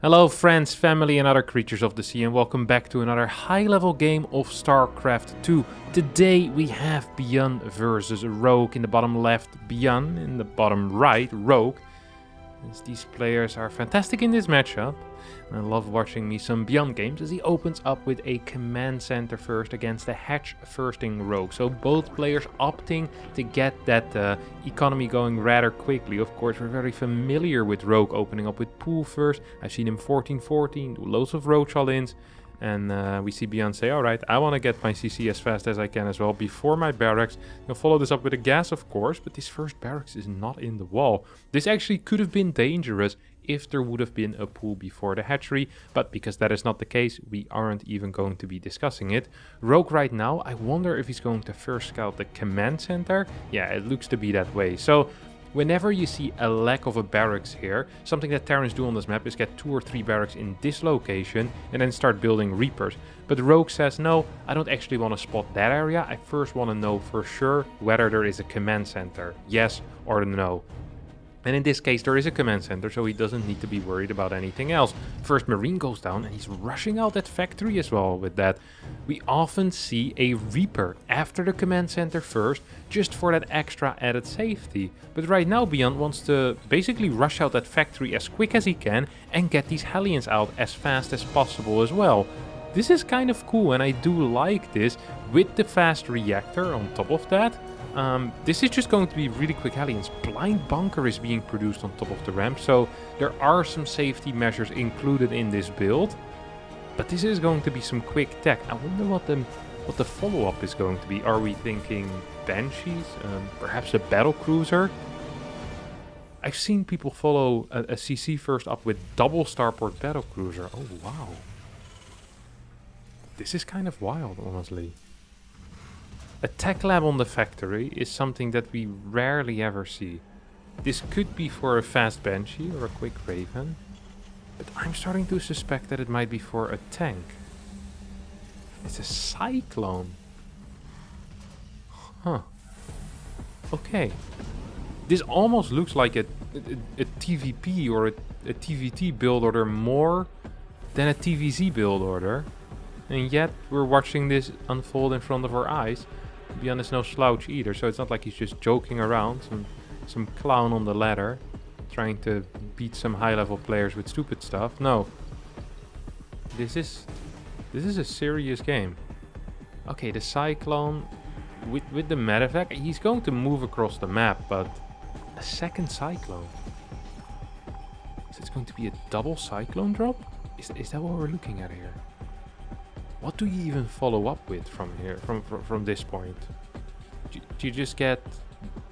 Hello friends, family and other creatures of the sea, and welcome back to another high-level game of StarCraft 2. Today we have ByuN versus Rogue in the bottom left, ByuN in the bottom right, Rogue. As these players are fantastic in this matchup. I love watching me some ByuN games as he opens up with a command center first against a hatch firsting Rogue. So both players opting to get that economy going rather quickly. Of course, we're very familiar with Rogue opening up with pool first. I've seen him 14-14, do loads of roach all-ins. And we see ByuN say, alright, I want to get my CC as fast as I can as well before my barracks. He'll follow this up with a gas, of course, but this first barracks is not in the wall. This actually could have been dangerous if there would have been a pool before the hatchery, but because that is not the case, we aren't even going to be discussing it. Rogue right now, I wonder if he's going to first scout the command center. Yeah, it looks to be that way. So whenever you see a lack of a barracks here, something that Terrans do on this map is get 2 or 3 barracks in this location and then start building Reapers. But Rogue says, no, I don't actually want to spot that area. I first want to know for sure whether there is a command center, yes or no. And in this case, there is a command center, so he doesn't need to be worried about anything else. First Marine goes down, and he's rushing out that factory as well with that. We often see a Reaper after the command center first, just for that extra added safety. But right now, ByuN wants to basically rush out that factory as quick as he can and get these Hellions out as fast as possible as well. This is kind of cool, and I do like this, with the fast reactor on top of that. This is just going to be really quick Hellions. Blind Bunker is being produced on top of the ramp, so there are some safety measures included in this build. But this is going to be some quick tech. I wonder what the follow-up is going to be. Are we thinking Banshees? Perhaps a battle cruiser? I've seen people follow a CC first up with double starport battle cruiser. Oh wow. This is kind of wild, honestly. A tech lab on the factory is something that we rarely ever see. This could be for a fast Banshee or a quick Raven, but I'm starting to suspect that it might be for a tank. It's a Cyclone. Huh. Okay. This almost looks like a TVP or a TVT build order more than a TVZ build order. And yet we're watching this unfold in front of our eyes. ByuN is no slouch either, so it's not like he's just joking around, some clown on the ladder, trying to beat some high-level players with stupid stuff. No. This is a serious game. Okay, the Cyclone, with the medevac, he's going to move across the map, but a second Cyclone. Is it going to be a double Cyclone drop? Is that what we're looking at here? What do you even follow up with from here, from this point? Do you just get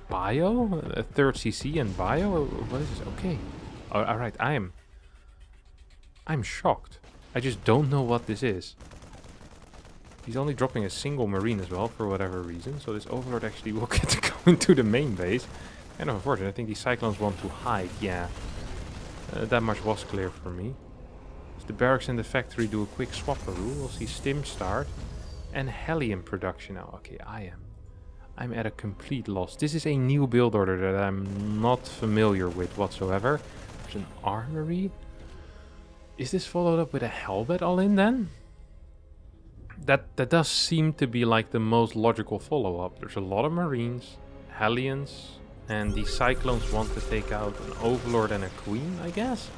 bio, a third CC and bio, or what is this? Okay, all right. I'm shocked. I just don't know what this is. He's only dropping a single Marine as well for whatever reason, so this Overlord actually will get to go into the main base. Kind of unfortunate. I think these Cyclones want to hide. Yeah, that much was clear for me. The barracks and the factory do a quick swapperoo. We'll see Stim start and Hellion production now. Okay, I'm at a complete loss. This is a new build order that I'm not familiar with whatsoever. There's an armory. Is this followed up with a Hellbat all-in then? That does seem to be like the most logical follow-up. There's a lot of Marines, Hellions, and the Cyclones want to take out an Overlord and a Queen, I guess?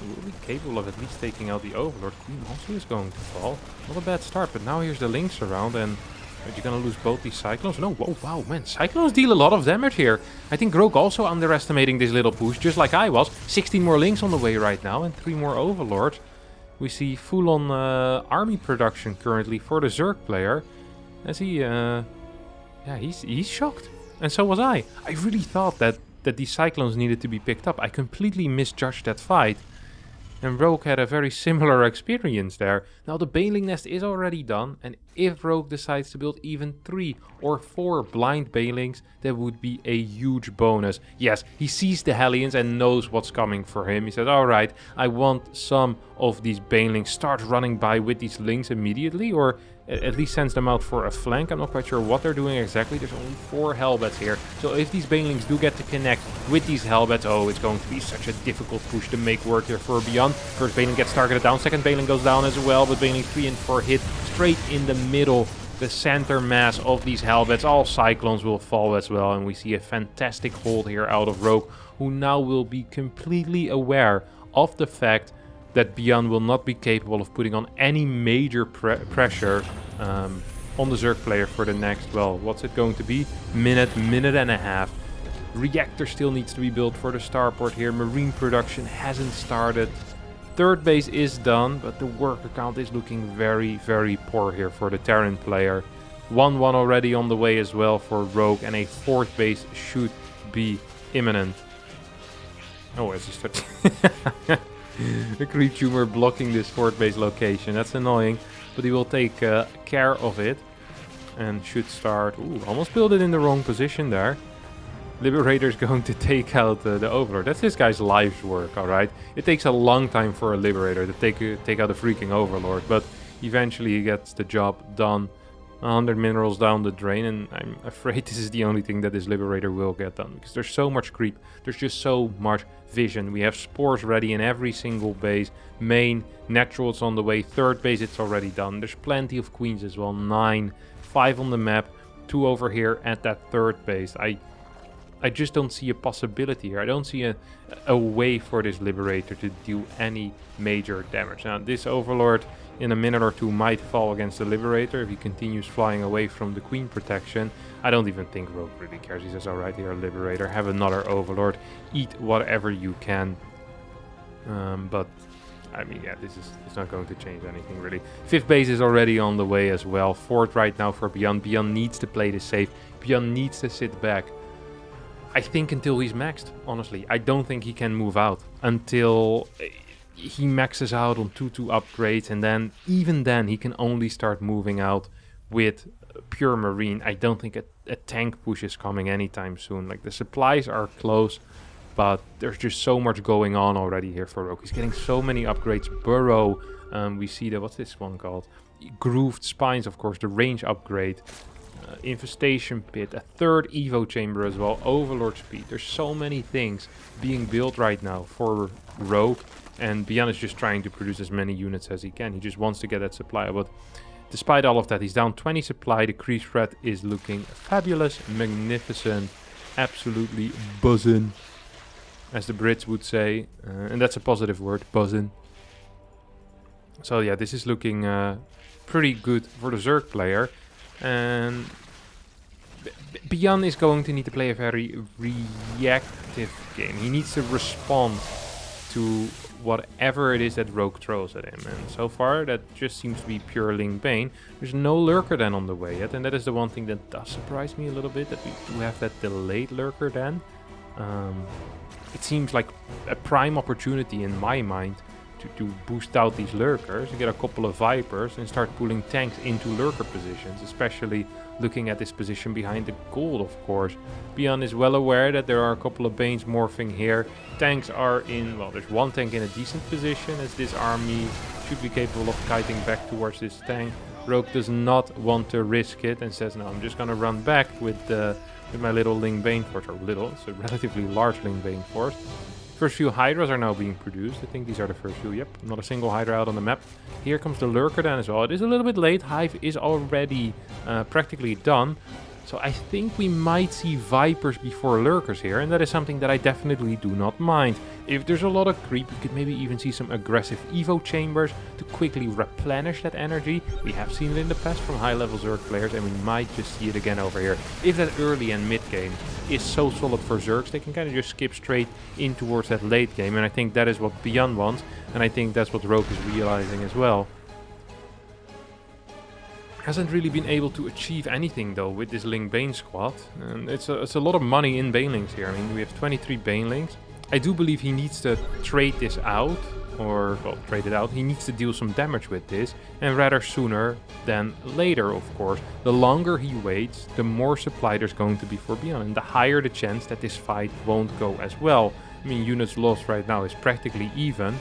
We'll be capable of at least taking out the Overlord. Queen also is going to fall. Not a bad start, but now here's the Lynx around, and you're gonna lose both these Cyclones. No, whoa, wow, man. Cyclones deal a lot of damage here. I think Rogue also underestimating this little push, just like I was. 16 more Lynx on the way right now, and 3 more Overlords. We see full-on army production currently for the Zerg player. As he, yeah, he's shocked. And so was I. I really thought that these Cyclones needed to be picked up. I completely misjudged that fight. And Rogue had a very similar experience there. Now the Baneling Nest is already done, and if Rogue decides to build even 3 or 4 blind Banelings, that would be a huge bonus. Yes, he sees the Hellions and knows what's coming for him. He says, alright, I want some of these Banelings. Start running by with these Lynx immediately, or at least sends them out for a flank. I'm not quite sure what they're doing exactly. There's only 4 Hellbats here. So if these Banelings do get to connect with these Hellbats, oh, it's going to be such a difficult push to make work here for ByuN. First Baneling gets targeted down. Second Baneling goes down as well. But Baneling 3 and 4 hit straight in the middle. The center mass of these Hellbats. All Cyclones will fall as well. And we see a fantastic hold here out of Rogue, who now will be completely aware of the fact that ByuN will not be capable of putting on any major pressure on the Zerg player for the next, well, what's it going to be? Minute and a half. Reactor still needs to be built for the starport here. Marine production hasn't started. Third base is done, but the worker count is looking very, very poor here for the Terran player. 1-1 already on the way as well for Rogue, and a 4th base should be imminent. Oh, as he starts... A creep tumor blocking this 4th base location. That's annoying, but he will take care of it and should start. Ooh, almost built it in the wrong position there. Liberator's going to take out the Overlord. That's this guy's life's work, alright? It takes a long time for a Liberator to take out a freaking Overlord, but eventually he gets the job done. 100 minerals down the drain, and I'm afraid this is the only thing that this Liberator will get done, because there's so much creep, there's just so much vision. We have spores ready in every single base. Main, natural, it's on the way. 3rd base, it's already done. There's plenty of queens as well. 9, 5 on the map, 2 over here at that 3rd base. I just don't see a possibility here. I don't see a way for this Liberator to do any major damage. Now, this Overlord in a minute or 2 might fall against the Liberator if he continues flying away from the Queen protection. I don't even think Rogue really cares. He says, alright, here, Liberator, have another Overlord. Eat whatever you can. But, I mean, yeah, it's not going to change anything, really. 5th base is already on the way as well. 4th right now for ByuN. ByuN needs to play this safe. ByuN needs to sit back. I think until he's maxed, honestly. I don't think he can move out until he maxes out on 2-2 upgrades, and then even then he can only start moving out with pure Marine. I don't think a tank push is coming anytime soon. Like, the supplies are close, but there's just so much going on already here for Rogue. He's getting so many upgrades. Burrow, we see the, what's this one called? Grooved Spines, of course, the range upgrade. Infestation Pit, a 3rd Evo chamber as well, Overlord Speed. There's so many things being built right now for Rogue, and ByuN is just trying to produce as many units as he can. He just wants to get that supply, but despite all of that, he's down 20 supply. The creep threat is looking fabulous, magnificent, absolutely buzzin', as the Brits would say, and that's a positive word, buzzin'. So yeah, this is looking pretty good for the Zerg player. And ByuN is going to need to play a very reactive game. He needs to respond to whatever it is that Rogue throws at him. And so far, that just seems to be pure Ling Bane. There's no Lurker then on the way yet. And that is the one thing that does surprise me a little bit, that we do have that delayed Lurker then. It seems like a prime opportunity in my mind to boost out these Lurkers and get a couple of Vipers and start pulling tanks into Lurker positions, especially looking at this position behind the gold, of course. ByuN is well aware that there are a couple of Banes morphing here. Tanks are in, well, there's one tank in a decent position, as this army should be capable of kiting back towards this tank. Rogue does not want to risk it and says, no, I'm just gonna run back with my little Ling Bane force, or little, it's a relatively large Ling Bane force. First few Hydras are now being produced. I think these are the first few. Yep, not a single Hydra out on the map. Here comes the Lurker then as well. It is a little bit late. Hive is already practically done. So I think we might see Vipers before Lurkers here, and that is something that I definitely do not mind. If there's a lot of creep, you could maybe even see some aggressive Evo chambers to quickly replenish that energy. We have seen it in the past from high-level Zerg players, and we might just see it again over here. If that early and mid game is so solid for Zergs, they can kind of just skip straight in towards that late game, and I think that is what ByuN wants, and I think that's what Rogue is realizing as well. Hasn't really been able to achieve anything though with this Ling Bane squad, and it's a lot of money in Banelings here. I mean, we have 23 Banelings. I do believe he needs to trade this out, or, well, trade it out. He needs to deal some damage with this, and rather sooner than later, of course. The longer he waits, the more supply there's going to be for ByuN, and the higher the chance that this fight won't go as well. I mean, units lost right now is practically even,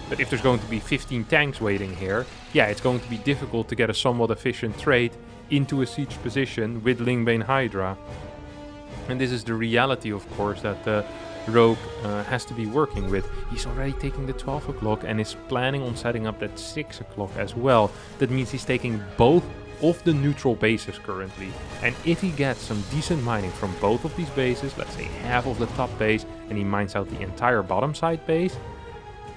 But if there's going to be 15 tanks waiting here, yeah, it's going to be difficult to get a somewhat efficient trade into a siege position with Lingbane Hydra. And this is the reality, of course, that the Rogue has to be working with. He's already taking the 12 o'clock and is planning on setting up that 6 o'clock as well. That means he's taking both of the neutral bases currently. And if he gets some decent mining from both of these bases, let's say half of the top base, and he mines out the entire bottom side base,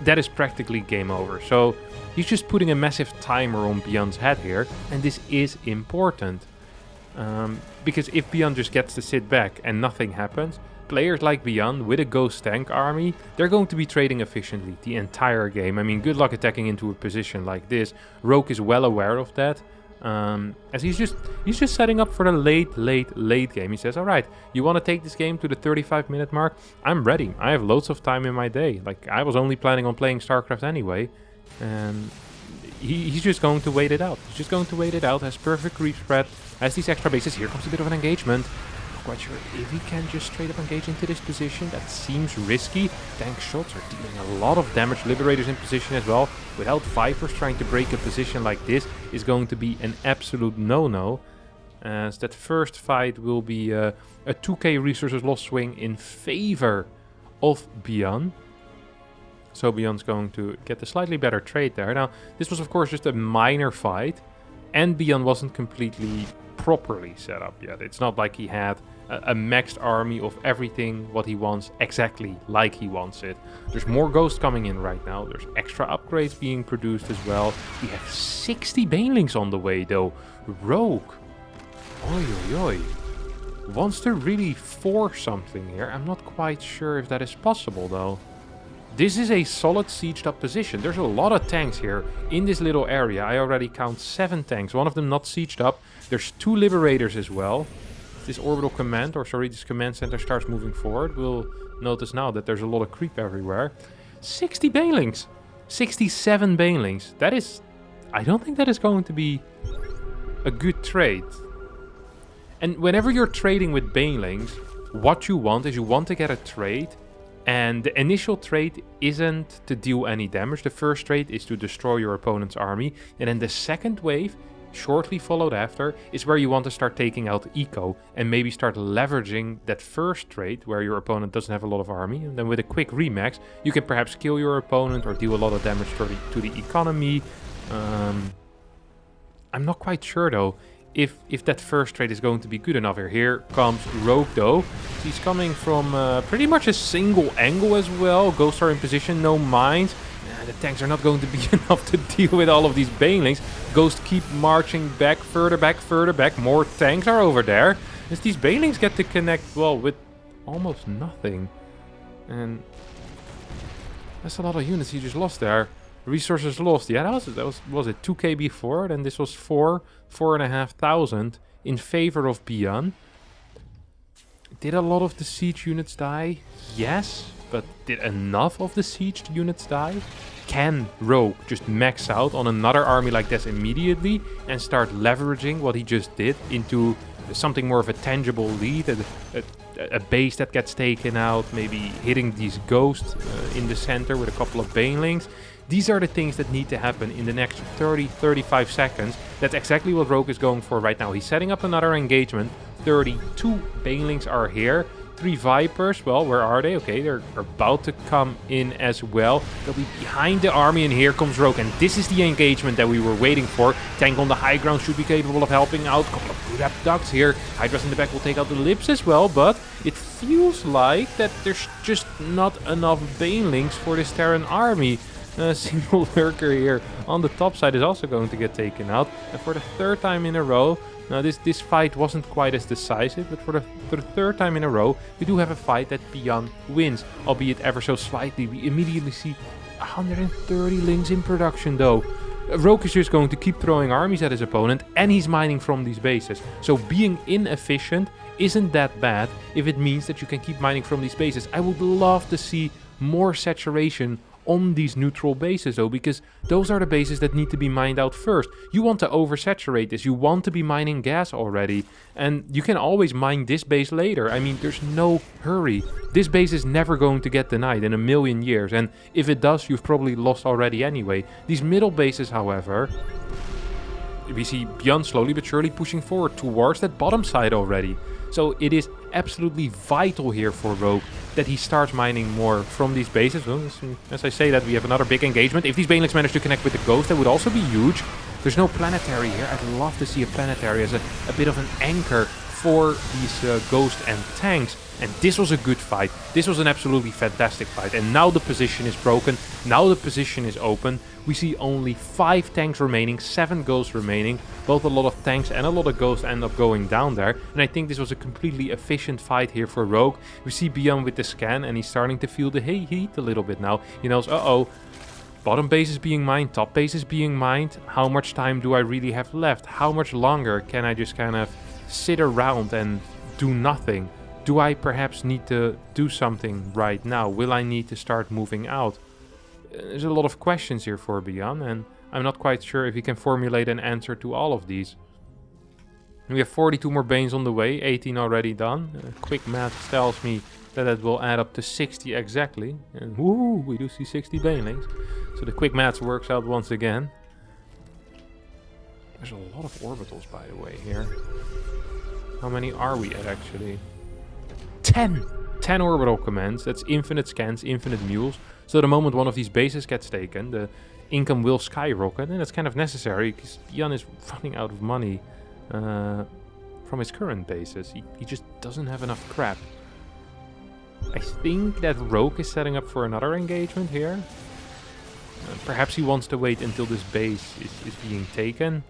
that is practically game over. So he's just putting a massive timer on ByuN's head here, and this is important. Because if ByuN just gets to sit back and nothing happens, players like ByuN with a ghost tank army, they're going to be trading efficiently the entire game. I mean, good luck attacking into a position like this. Rogue is well aware of that. As he's just setting up for the late game. He says, all right, you want to take this game to the 35-minute mark? I'm ready. I have loads of time in my day. Like, I was only planning on playing StarCraft anyway. And he's just going to wait it out. He's just going to wait it out. Has perfect creep spread. Has these extra bases. Here comes a bit of an engagement. Not quite sure if he can just straight up engage into this position. That seems risky. Tank shots are dealing a lot of damage. Liberators in position as well. Without Vipers trying to break a position like this is going to be an absolute no-no. As that first fight will be a 2k resources loss swing in favor of ByuN. So ByuN's going to get a slightly better trade there. Now, this was of course just a minor fight. And ByuN wasn't completely properly set up yet. It's not like he had a maxed army of everything what he wants exactly like he wants it. There's more ghosts coming in right now. There's extra upgrades being produced as well. We have 60 banelings on the way though. Rogue, oi oi oi, wants to really force something here. I'm not quite sure if that is possible though. This is a solid sieged up position. There's a lot of tanks here in this little area. I already count 7 tanks, one of them not sieged up. There's 2 liberators as well. This orbital command, or sorry, this command center starts moving forward. We'll notice now that there's a lot of creep everywhere. 60 banelings, 67 banelings. That is, I don't think that is going to be a good trade. And whenever you're trading with banelings, what you want is you want to get a trade. And the initial trade isn't to deal any damage. The first trade is to destroy your opponent's army. And then the second wave, shortly followed after, is where you want to start taking out eco. And maybe start leveraging that first trade where your opponent doesn't have a lot of army. And then with a quick remax, you can perhaps kill your opponent or deal a lot of damage to the economy. I'm not quite sure though if that first trade is going to be good enough here. Here comes Rogue though. He's coming from pretty much a single angle as well. Ghosts are in position, no mines. The tanks are not going to be enough to deal with all of these banelings. Ghosts keep marching back, further back, further back. More tanks are over there. As these banelings get to connect, well, with almost nothing. And that's a lot of units he just lost there. Resources lost. Yeah, that was it 2k before. Then this was 4,500 in favor of ByuN. Did a lot of the siege units die? Yes, but did enough of the sieged units die? Can Rogue just max out on another army like this immediately and start leveraging what he just did into something more of a tangible lead, a base that gets taken out, maybe hitting these ghosts in the center with a couple of banelings? These are the things that need to happen in the next 30-35 seconds. That's exactly what Rogue is going for right now. He's setting up another engagement. 32 banelings are here. 3 Vipers, well, where are they? Okay, they're about to come in as well. They'll be behind the army, and here comes Rogue. And this is the engagement that we were waiting for. Tank on the high ground should be capable of helping out. A couple of good abducts here. Hydras in the back will take out the lips as well, but it feels like that there's just not enough banelings for this Terran army. A single lurker here on the top side is also going to get taken out. And for the 3rd time in a row, now this fight wasn't quite as decisive, but for the 3rd time in a row, we do have a fight that ByuN wins, albeit ever so slightly. We immediately see 130 lings in production though. Rogue is just going to keep throwing armies at his opponent, and he's mining from these bases. So being inefficient isn't that bad if it means that you can keep mining from these bases. I would love to see more saturation on these neutral bases though, because those are the bases that need to be mined out first. You want to oversaturate this, you want to be mining gas already, and you can always mine this base later. I mean, there's no hurry. This base is never going to get denied in a million years, and if it does, you've probably lost already anyway. These middle bases, however, we see ByuN slowly but surely pushing forward towards that bottom side already. So it is absolutely vital here for Rogue that he starts mining more from these bases. Well, as I say that, we have another big engagement. If these Banelings manage to connect with the Ghost, that would also be huge. There's no planetary here. I'd love to see a planetary as a bit of an anchor for these Ghost and tanks. And this was a good fight. This was an absolutely fantastic fight. And now the position is broken. Now the position is open. We see only 5 tanks remaining, 7 Ghosts remaining. Both a lot of tanks and a lot of Ghosts end up going down there. And I think this was a completely efficient fight here for Rogue. We see ByuN with the scan, and he's starting to feel the heat a little bit now. He knows, uh-oh, bottom base is being mined, top base is being mined. How much time do I really have left? How much longer can I just kind of sit around and do nothing? Do I perhaps need to do something right now? Will I need to start moving out? There's a lot of questions here for ByuN, and I'm not quite sure if he can formulate an answer to all of these. We have 42 more Banes on the way, 18 already done. Quick math tells me that it will add up to 60 exactly. And woohoo, we do see 60 Banelings. So the quick math works out once again. There's a lot of orbitals, by the way, here. How many are we at, actually? 10 orbital commands. That's infinite scans, infinite mules. So the moment one of these bases gets taken, the income will skyrocket, and that's kind of necessary because ByuN is running out of money from his current bases. He just doesn't have enough crap. I think that Rogue is setting up for another engagement here. Perhaps he wants to wait until this base is being taken,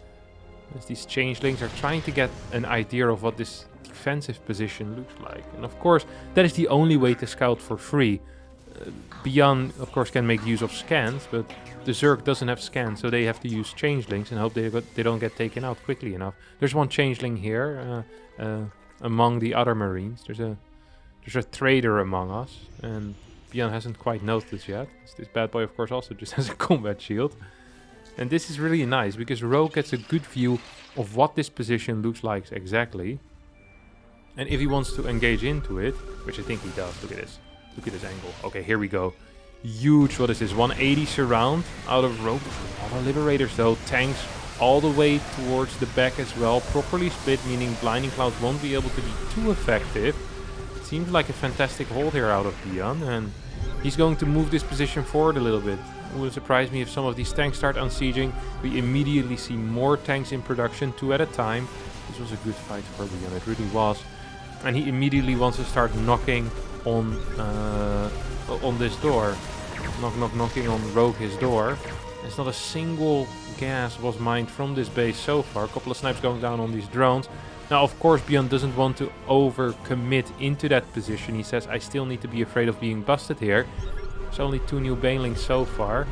as these changelings are trying to get an idea of what this defensive position looks like. And of course, that is the only way to scout for free. ByuN, of course, can make use of scans, but the Zerg doesn't have scans, so they have to use changelings and hope they don't get taken out quickly enough. There's one changeling here among the other marines. There's a trader among us, and ByuN hasn't quite noticed yet. This bad boy, of course, also just has a combat shield. And this is really nice, because Rogue gets a good view of what this position looks like exactly. And if he wants to engage into it, which I think he does, look at this. Look at this angle. Okay, here we go. Huge, what is this, 180 surround out of Rogue. A lot of Liberators though, tanks all the way towards the back as well. Properly split, meaning Blinding Clouds won't be able to be too effective. Seems like a fantastic hold here out of ByuN, and he's going to move this position forward a little bit. It wouldn't surprise me if some of these tanks start unsieging. We immediately see more tanks in production, 2 at a time. This was a good fight for ByuN, it really was. And he immediately wants to start knocking on this door. Knocking on Rogue his door. There's not a single gas was mined from this base so far. A couple of snipes going down on these drones. Now, of course, ByuN doesn't want to over-commit into that position. He says, I still need to be afraid of being busted here. There's only 2 new Banelings so far.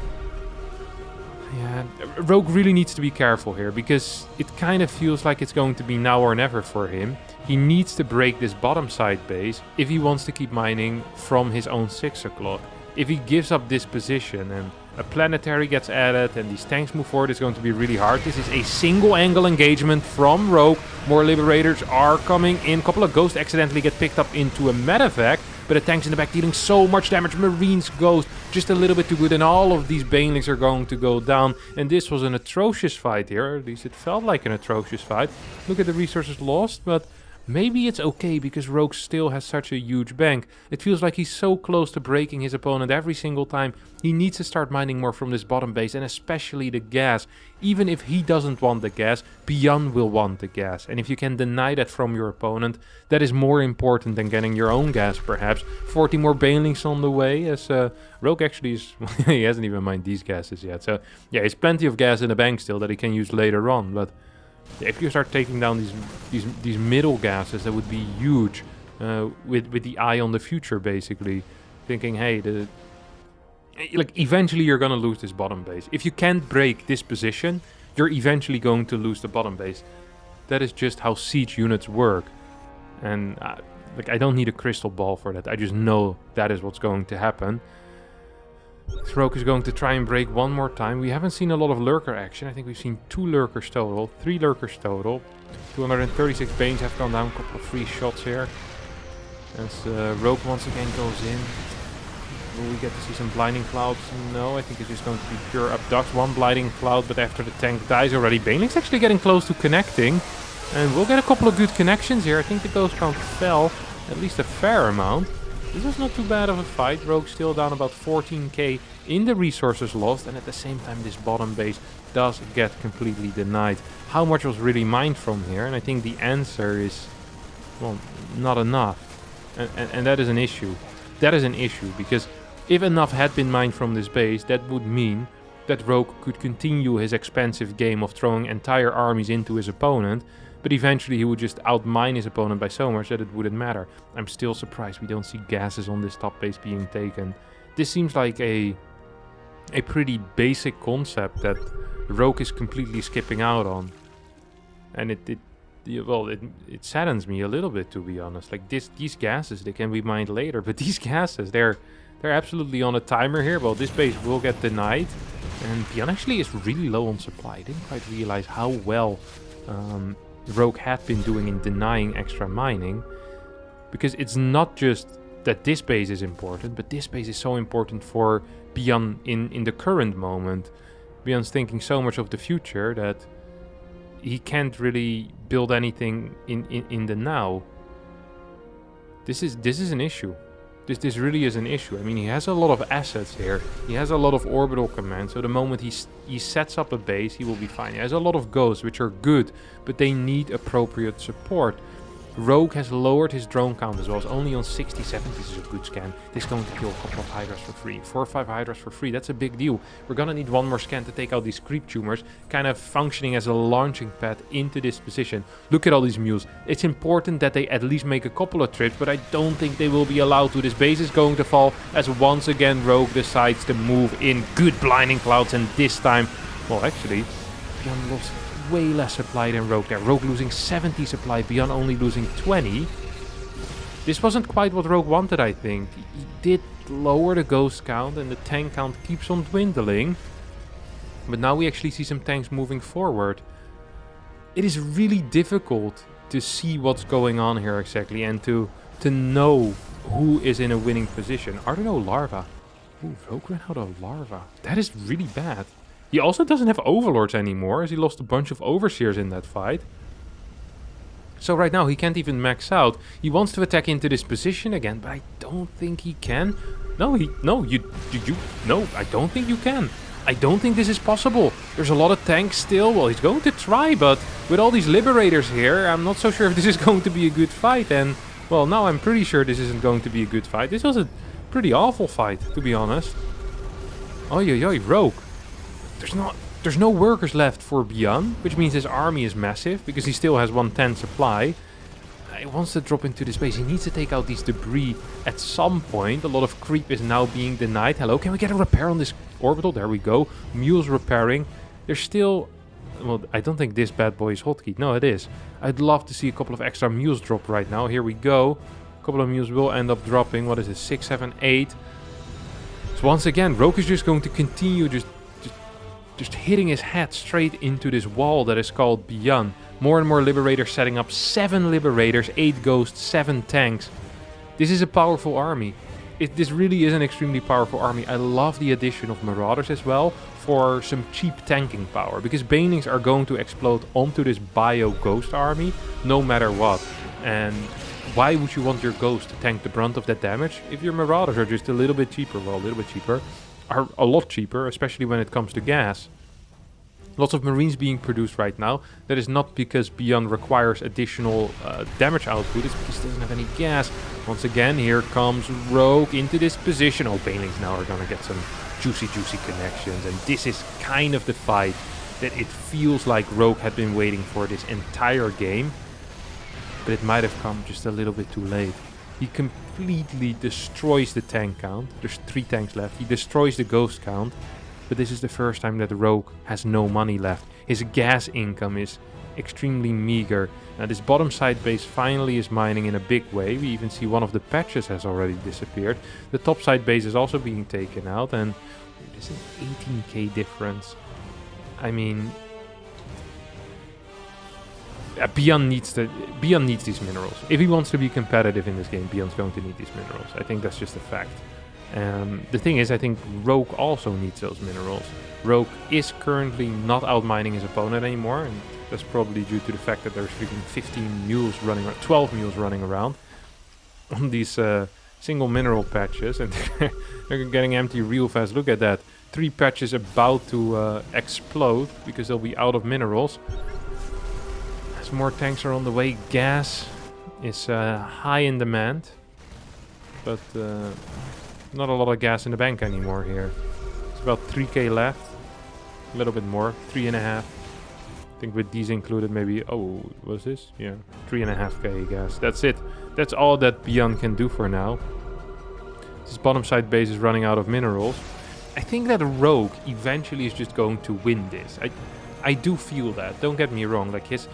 Yeah, Rogue really needs to be careful here, because it kind of feels like it's going to be now or never for him. He needs to break this bottom side base if he wants to keep mining from his own 6 o'clock. If he gives up this position and a planetary gets added and these tanks move forward, it's going to be really hard. This is a single angle engagement from Rogue. More Liberators are coming in. A couple of Ghosts accidentally get picked up into a medevac, but the tanks in the back dealing so much damage. Marines, Ghost, just a little bit too good, and all of these Banelings are going to go down. And this was an atrocious fight here, or at least it felt like an atrocious fight. Look at the resources lost, but maybe it's okay because Rogue still has such a huge bank. It feels like he's so close to breaking his opponent every single time. He needs to start mining more from this bottom base, and especially the gas. Even if he doesn't want the gas, ByuN will want the gas. And if you can deny that from your opponent, that is more important than getting your own gas, perhaps. 40 more Banelings on the way, as Rogue actually is... he hasn't even mined these gases yet. So yeah, he's plenty of gas in the bank still that he can use later on, but... yeah, if you start taking down these middle gases, that would be huge. With the eye on the future, basically, thinking, hey, like eventually you're gonna lose this bottom base. If you can't break this position, you're eventually going to lose the bottom base. That is just how siege units work. And like I don't need a crystal ball for that. I just know that is what's going to happen. This Rogue is going to try and break one more time. We haven't seen a lot of lurker action. I think we've seen 2 lurkers total, 3 lurkers total. 236 Banes have gone down, a couple of free shots here. As Rogue once again goes in. Will we get to see some blinding clouds? No, I think it's just going to be pure abducts. 1 blinding cloud, but after the tank dies already. Baneling's actually getting close to connecting. And we'll get a couple of good connections here. I think the ghost count fell at least a fair amount. This was not too bad of a fight. Rogue still down about 14k in the resources lost. And at the same time, this bottom base does get completely denied. How much was really mined from here? And I think the answer is, well, not enough. And that is an issue. That is an issue, because if enough had been mined from this base, that would mean that Rogue could continue his expensive game of throwing entire armies into his opponent, but eventually he would just outmine his opponent by so much that it wouldn't matter. I'm still surprised we don't see gases on this top base being taken. This seems like a pretty basic concept that Rogue is completely skipping out on. And it saddens me a little bit, to be honest. Like these gases, they can be mined later, but these gases, they're absolutely on a timer here. Well, this base will get denied, and ByuN actually is really low on supply. I didn't quite realize how well Rogue had been doing in denying extra mining, because it's not just that this base is important, but this base is so important for ByuN in the current moment. ByuN's thinking so much of the future that he can't really build anything in the now. This is an issue. This really is an issue. I mean, he has a lot of assets here. He has a lot of orbital command, so the moment he sets up a base, he will be fine. He has a lot of ghosts, which are good, but they need appropriate support. Rogue has lowered his drone count as well. It's only on 67. This is a good scan. This is going to kill a couple of Hydras for free. 4 or 5 Hydras for free. That's a big deal. We're going to need 1 more scan to take out these creep tumors, kind of functioning as a launching pad into this position. Look at all these mules. It's important that they at least make a couple of trips, but I don't think they will be allowed to. This base is going to fall as once again Rogue decides to move in. Good blinding clouds, and this time, well, actually, ByuN lost way less supply than Rogue there. Rogue losing 70 supply, ByuN only losing 20. This wasn't quite what Rogue wanted, I think. He did lower the ghost count, and the tank count keeps on dwindling. But now we actually see some tanks moving forward. It is really difficult to see what's going on here exactly, and to know who is in a winning position. Are there no larvae? Ooh, Rogue ran out of larvae. That is really bad. He also doesn't have overlords anymore, as he lost a bunch of overseers in that fight. So right now he can't even max out. He wants to attack into this position again, but I don't think he can. No, I don't think you can. I don't think this is possible. There's a lot of tanks still. Well, he's going to try, but with all these liberators here, I'm not so sure if this is going to be a good fight. And, well, now I'm pretty sure this isn't going to be a good fight. This was a pretty awful fight, to be honest. Oi, Rogue. There's no workers left for ByuN, which means his army is massive, because he still has 110 supply. He wants to drop into this base. He needs to take out these debris at some point. A lot of creep is now being denied. Hello, can we get a repair on this orbital? There we go. Mules repairing. There's still... Well, I don't think this bad boy is hotkeyed. No, it is. I'd love to see a couple of extra mules drop right now. Here we go. A couple of mules will end up dropping. What is it? 6, 7, 8. So once again, Rogue is just going to continue just hitting his head straight into this wall that is called ByuN. More and more liberators setting up. 7 liberators, 8 ghosts, 7 tanks. This is a powerful army. This really is an extremely powerful army. I love the addition of Marauders as well for some cheap tanking power, because Banelings are going to explode onto this bio ghost army no matter what. And why would you want your ghost to tank the brunt of that damage if your Marauders are just a little bit cheaper? Well, a little bit cheaper. Are a lot cheaper, especially when it comes to gas. Lots of Marines being produced right now. That is not because ByuN requires additional damage output, it's because he doesn't have any gas. Once again, here comes Rogue into this position. Oh, Banelings now are gonna get some juicy connections, and this is kind of the fight that it feels like Rogue had been waiting for this entire game, but it might have come just a little bit too late. He completely destroys the tank count. There's 3 tanks left. He destroys the ghost count. But this is the first time that Rogue has no money left. His gas income is extremely meager. This bottom side base finally is mining in a big way. We even see one of the patches has already disappeared. The top side base is also being taken out, and this is an 18k difference. I mean, ByuN needs these minerals. If he wants to be competitive in this game, ByuN's going to need these minerals. I think that's just a fact. The thing is, I think Rogue also needs those minerals. Rogue is currently not outmining his opponent anymore, and that's probably due to the fact that there's freaking 15 mules running, or 12 mules running around on these single mineral patches, and they're getting empty real fast. Look at that. 3 patches about to explode because they'll be out of minerals. As more tanks are on the way, gas is high in demand, but not a lot of gas in the bank anymore here. It's about 3k left, a little bit more, 3.5. I think with these included maybe, oh, what's this? Yeah, 3.5k gas. That's it. That's all that ByuN can do for now. This bottom side base is running out of minerals. I think that Rogue eventually is just going to win this. I do feel that, don't get me wrong, like his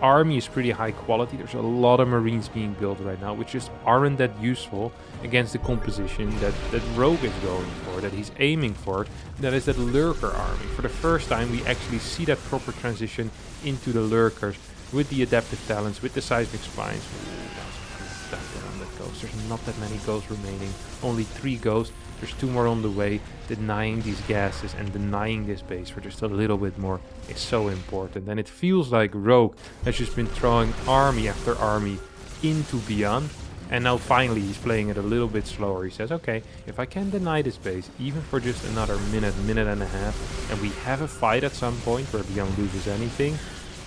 army is pretty high quality. There's a lot of Marines being built right now, which just aren't that useful against the composition that Rogue is going for, that he's aiming for. That is that Lurker army. For the first time, we actually see that proper transition into the Lurkers with the adaptive talents, with the seismic spines. Ooh, that's on that ghost. There's not that many ghosts remaining, only 3 ghosts. There's 2 more on the way. Denying these gases and denying this base for just a little bit more is so important. And it feels like Rogue has just been throwing army after army into ByuN. And now finally he's playing it a little bit slower. He says, okay, if I can deny this base, even for just another minute and a half, and we have a fight at some point where ByuN loses anything,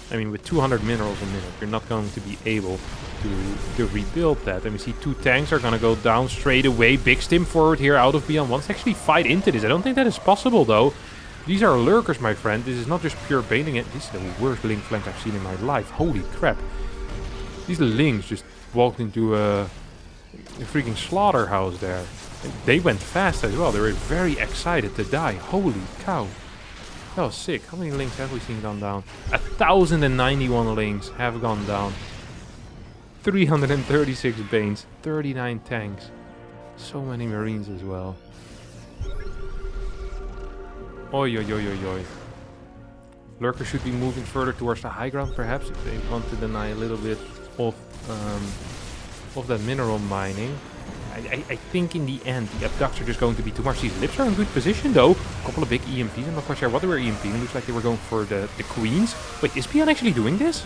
I mean, with 200 minerals a minute, you're not going to be able to rebuild that. And we see 2 tanks are going to go down straight away. Big stim forward here out of ByuN. Wants to actually fight into this. I don't think that is possible, though. These are Lurkers, my friend. This is not just pure baiting it. This is the worst Link flank I've seen in my life. Holy crap. These Links just walked into a freaking slaughterhouse there. And they went fast as well. They were very excited to die. Holy cow. That was sick. How many Links have we seen gone down? 1,091 Links have gone down. 336 Banes. 39 tanks. So many Marines as well. Oi, oi, oi, oi, oi. Lurkers should be moving further towards the high ground, perhaps, if they want to deny a little bit of that mineral mining. I think in the end, the abducts are just going to be too much. These lips are in good position, though. A couple of big EMPs. I'm not quite sure what they were EMPing. Looks like they were going for the queens. Wait, is ByuN actually doing this?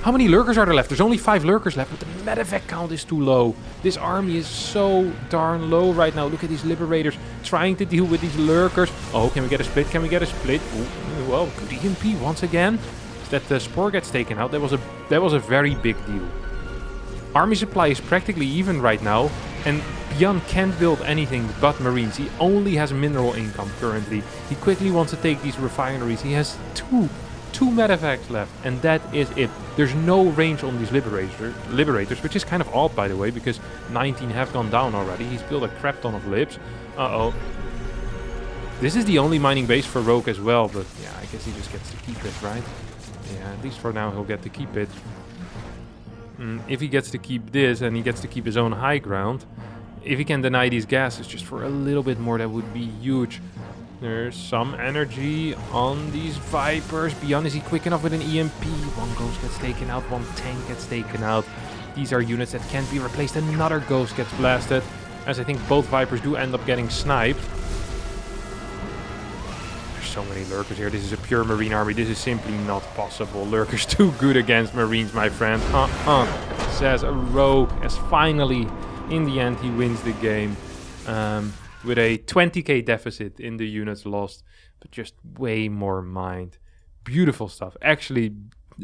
How many Lurkers are there left? There's only 5 Lurkers left, but the medevac count is too low. This army is so darn low right now. Look at these Liberators trying to deal with these Lurkers. Oh, can we get a split? Can we get a split? Ooh, well, good EMP once again. That the Spore gets taken out. That was a very big deal. Army supply is practically even right now, and ByuN can't build anything but Marines. He only has mineral income currently. He quickly wants to take these refineries. He has two medevacs left, and that is it. There's no range on these Liberators, which is kind of odd, by the way, because 19 have gone down already. He's built a crap ton of libs. Uh-oh. This is the only mining base for Rogue as well, but yeah, I guess he just gets to keep it, right? Yeah, at least for now he'll get to keep it. If he gets to keep this, and he gets to keep his own high ground, if he can deny these gases just for a little bit more, that would be huge. There's some energy on these Vipers. ByuN, is he quick enough with an EMP? 1 ghost gets taken out, 1 tank gets taken out. These are units that can't be replaced. Another ghost gets blasted, as I think both Vipers do end up getting sniped. There's so many Lurkers here. This is a pure Marine army. This is simply not possible. Lurkers too good against Marines, my friend. Says a Rogue, as finally, in the end, he wins the game. With a 20k deficit in the units lost, but just way more mined. Beautiful stuff. Actually,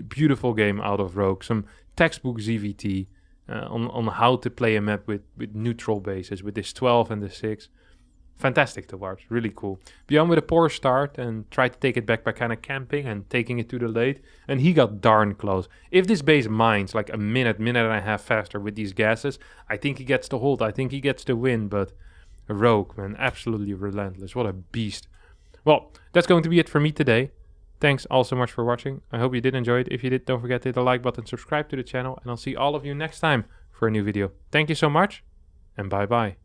beautiful game out of Rogue. Some textbook ZVT on how to play a map with neutral bases, with this 12 and the 6. Fantastic to watch. Really cool. ByuN with a poor start and tried to take it back by kind of camping and taking it to the late. And he got darn close. If this base mines like a minute and a half faster with these gases, I think he gets the hold. I think he gets the win, but Rogue, man, absolutely relentless. What a beast. Well, that's going to be it for me today. Thanks all so much for watching. I hope you did enjoy it. If you did, don't forget to hit the like button, subscribe to the channel, and I'll see all of you next time for a new video. Thank you so much, and bye bye.